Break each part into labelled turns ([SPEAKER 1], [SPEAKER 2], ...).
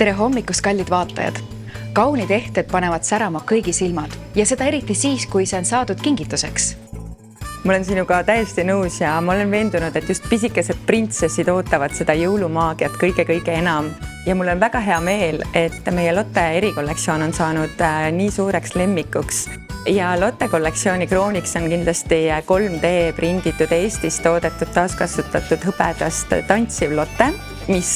[SPEAKER 1] Tere hommikust, kallid vaatajad! Kaunid ehted panevad särama kõigi silmad ja seda eriti siis, kui see on saadud kingituseks.
[SPEAKER 2] Ma olen sinuga täiesti nõus ja ma olen veendunud, et just pisikesed printsessid ootavad seda jõulumaagiat kõige enam. Ja mul on väga hea meel, et meie Lotte erikollektsioon on saanud nii suureks lemmikuks. Ja Lotte kollektsiooni krooniks on kindlasti 3D prinditud Eestis toodetud taaskasutatud hõbedast tantsiv Lotte, mis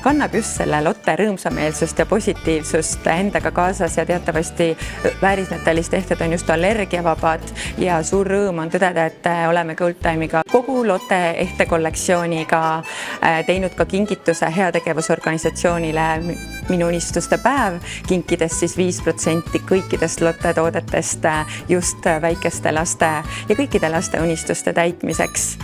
[SPEAKER 2] kannab just selle Lotte rõõmsameelsust ja positiivsust endaga kaasas ja teatavasti väärismetallist ehted on just allergiavabad ja suur rõõm on tõdeda, et oleme Goldtime'iga kogu Lotte ehte kollektsiooniga teinud ka kingituse heategevusorganisatsioonile Minu unistuste päev, kinkides siis 5% kõikidest Lotte toodetest just väikeste laste ja kõikide laste unistuste täitmiseks.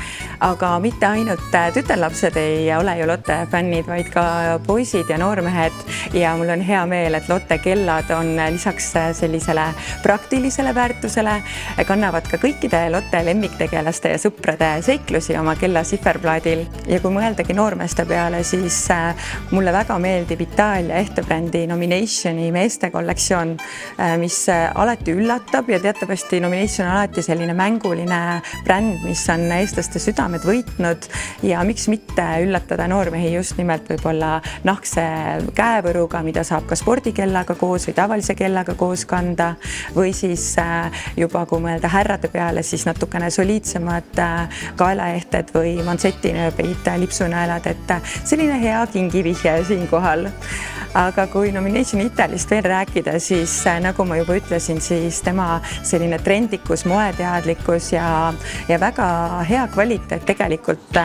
[SPEAKER 2] Aga mitte ainult tütarlapsed ei ole ju Lotte fännid, vaid ka poisid ja noormehed ja mul on hea meel, et Lotte kellad on lisaks sellisele praktilisele väärtusele kannavad ka kõikide Lotte lemmiktegelaste ja sõprade seiklusi oma kella siferplaadil. Ja kui mõeldagi noormeeste peale, siis mulle väga meeldib Itaalia ehtebrändi Nominationi meeste kollektsioon, mis alati üllatab ja teatavasti Nomination on alati selline mänguline bränd, mis on eestlaste südamed võitnud ja miks mitte üllatada noormehi just nimelt võib-olla nahkse käevõruga, mida saab ka spordikellaga koos või tavalise kellaga koos kanda või siis juba kui mõelda härrade peale, siis natukene soliidsemad kaelaehted või mansetinööbeid, lipsunäelad, et selline hea kingivihje siinkohal. Aga kui Nomination Italist veel rääkida, siis nagu ma juba ütlesin, siis tema selline trendikus, moeteadlikkus ja väga hea kvaliteet tegelikult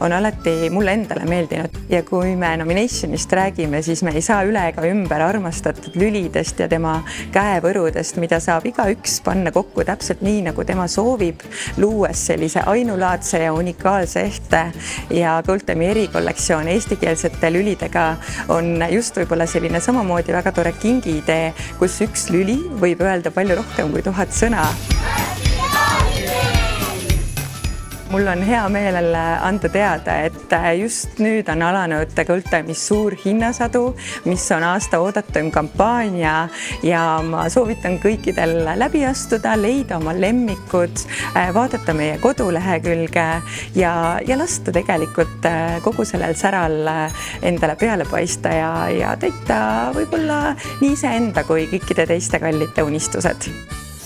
[SPEAKER 2] on alati mulle endale meeldinud. Ja kui me Nominationist räägime, siis me ei saa üle ega ümber armastatud lülidest ja tema käevõrudest, mida saab igaüks panna kokku täpselt nii, nagu tema soovib, luues sellise ainulaadse ja unikaalse ehte ja Goldtime'i erikollektsioon eestikeelsete lülidega on just võib-olla selline samamoodi väga tore kingiidee, kus üks lüli võib öelda palju rohkem kui 1000 sõna. Mul on hea meel anda teada, et just nüüd on alanud Goldtime'is suur hinnasadu, mis on aasta oodatum kampaania ja ma soovitan kõikidel läbi astuda, leida oma lemmikud, vaadata meie kodulehekülge ja lasta tegelikult kogu sellel säral endale peale paista ja täita võib-olla nii iseenda kui kõikide teiste kallite unistused.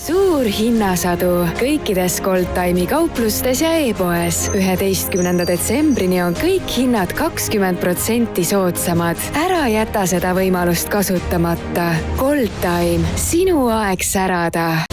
[SPEAKER 3] Suur hinnasadu kõikides Goldtime'i kauplustes ja e-poes. 11. detsembrini on kõik hinnad 20% soodsamad. Ära jäta seda võimalust kasutamata. Goldtime, sinu aeg särada.